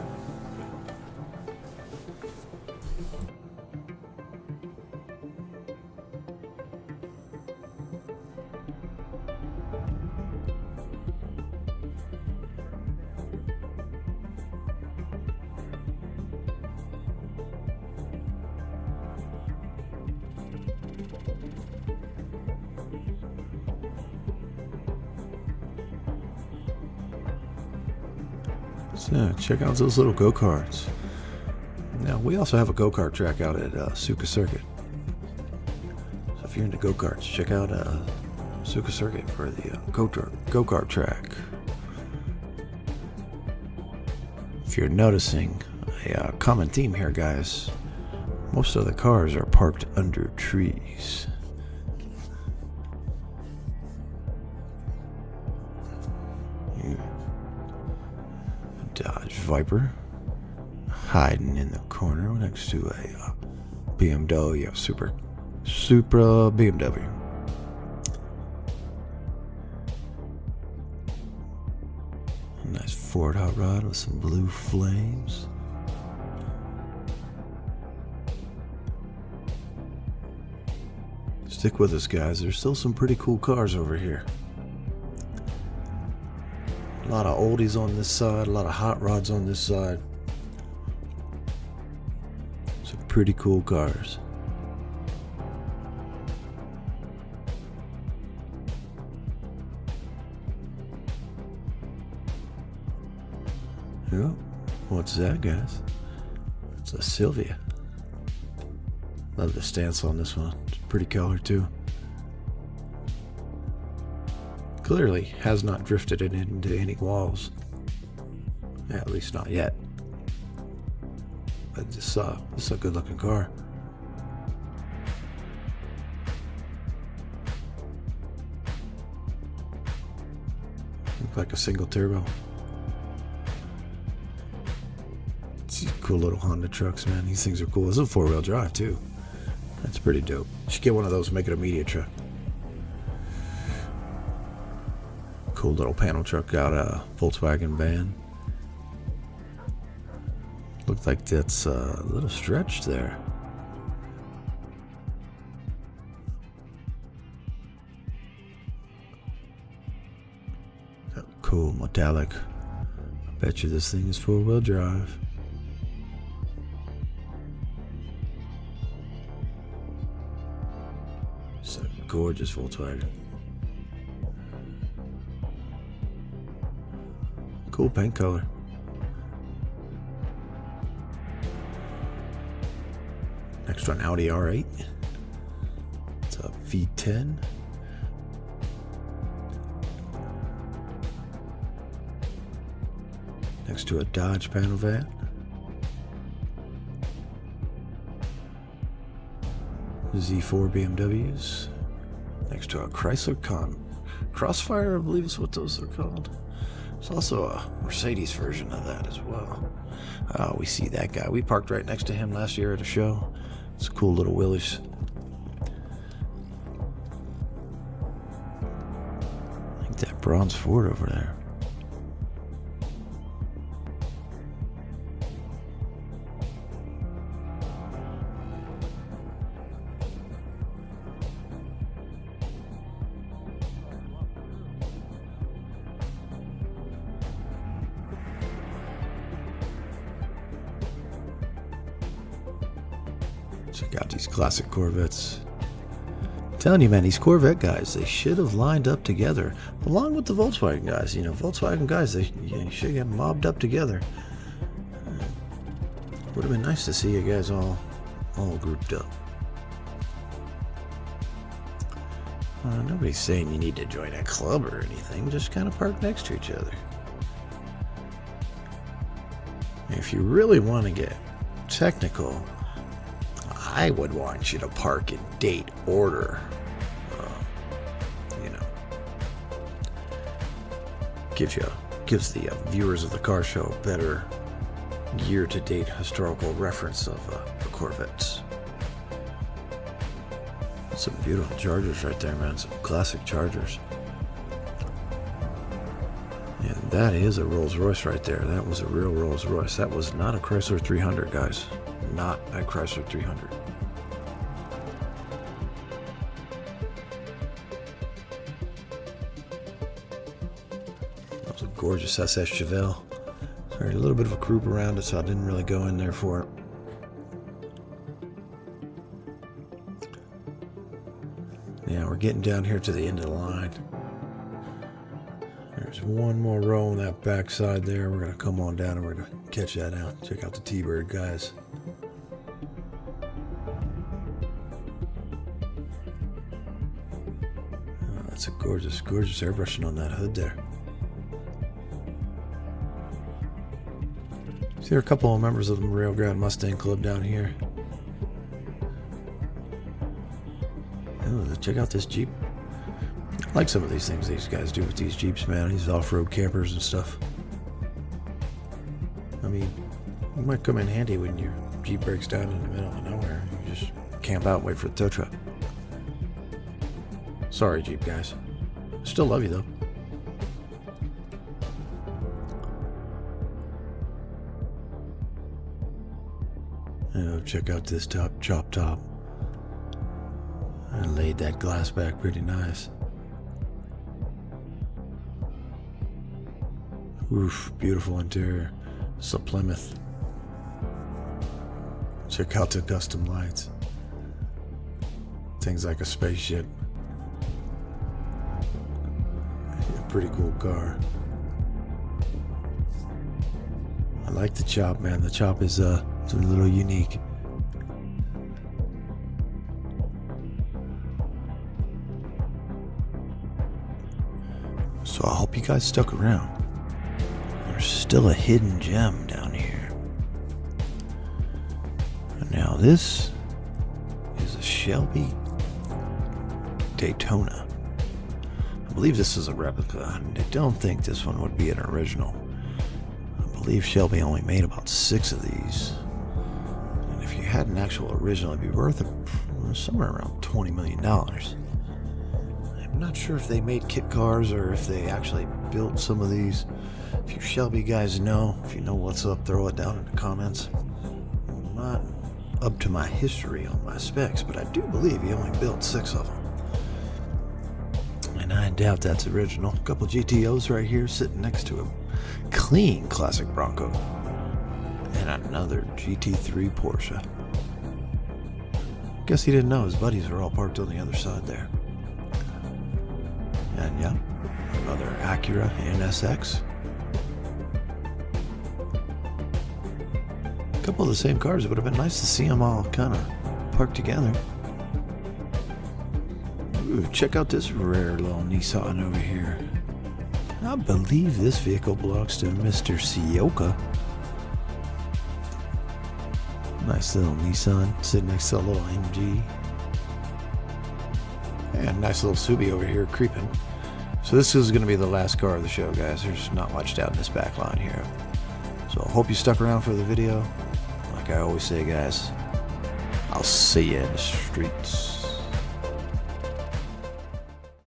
So check out those little go-karts. Now we also have a go-kart track out at Suka Circuit. So if you're into go-karts, check out Suka Circuit for the go-kart track. If you're noticing a common theme here, guys, most of the cars are parked under trees. Dodge Viper hiding in the corner next to a BMW, Supra BMW. A nice Ford hot rod with some blue flames. Stick with us, guys. There's still some pretty cool cars over here. A lot of oldies on this side, a lot of hot rods on this side. Some pretty cool cars. Oh, what's that, guys? It's a Sylvia. Love the stance on this one. It's a pretty color too. Clearly has not drifted it into any walls. Yeah, at least not yet. But this is a good looking car. Looks like a single turbo. These cool little Honda trucks, man. These things are cool. This is a 4-wheel drive too. That's pretty dope. You should get one of those and make it a media truck. Cool little panel truck, got a Volkswagen van. Looked like that's a little stretched there. Cool metallic. I bet you this thing is 4-wheel drive. It's a gorgeous Volkswagen. Cool paint color. Next one, Audi R8. It's a V10. Next to a Dodge panel van. Z4 BMWs. Next to a Chrysler Crossfire, I believe is what those are called. There's also a Mercedes version of that as well. Oh, we see that guy. We parked right next to him last year at a show. It's a cool little Willys. I think that bronze Ford over there. Check out these classic Corvettes. I'm telling you, man, these Corvette guys, they should have lined up together along with the Volkswagen guys. You know, Volkswagen guys, they should get mobbed up together. Would have been nice to see you guys all grouped up. Nobody's saying you need to join a club or anything. Just kind of park next to each other. If you really want to get technical, I would want you to park in date order. You know, gives you gives the viewers of the car show a better year-to-date historical reference of the Corvettes. Some beautiful Chargers right there, man. Some classic Chargers. And that is a Rolls Royce right there. That was a real Rolls Royce. That was not a Chrysler 300, guys. Not a Chrysler 300. That was a gorgeous SS Chevelle. Sorry, a little bit of a croup around it, so I didn't really go in there for it. Yeah, we're getting down here to the end of the line. There's one more row on that back side there. We're going to come on down and we're going to catch that out. Check out the T-Bird, guys. Oh, that's a gorgeous, gorgeous airbrushing on that hood there. See, there are a couple of members of the Railground Mustang Club down here. Oh, check out this Jeep. I like some of these things these guys do with these Jeeps, man. These off-road campers and stuff. I mean, it might come in handy when your Jeep breaks down in the middle of nowhere. You just camp out and wait for the tow truck. Sorry, Jeep guys. Still love you, though. Oh, check out this chop top. I laid that glass back pretty nice. Oof, beautiful interior. It's a Plymouth. Check out the custom lights. Things like a spaceship. Yeah, pretty cool car. I like the chop, man. The chop is it's a little unique. So I hope you guys stuck around. There's still a hidden gem down here. Now this is a Shelby Daytona. I believe this is a replica. I don't think this one would be an original. I believe Shelby only made about 6 of these. And if you had an actual original, it'd be worth somewhere around $20 million. I'm not sure if they made kit cars or if they actually built some of these. If you Shelby guys know, if you know what's up, throw it down in the comments. I'm not up to my history on my specs, but I do believe he only built 6 of them. And I doubt that's original. A couple GTOs right here sitting next to a clean classic Bronco. And another GT3 Porsche. Guess he didn't know his buddies were all parked on the other side there. And yeah, another Acura NSX. A couple of the same cars. It would have been nice to see them all kind of parked together. Ooh, check out this rare little Nissan over here. I believe this vehicle belongs to Mr. Sioka. Nice little Nissan sitting next to a little MG. And nice little Subi over here creeping. So this is going to be the last car of the show, guys. There's not much down this back line here. So I hope you stuck around for the video. Like I always say, guys, I'll see you in the streets.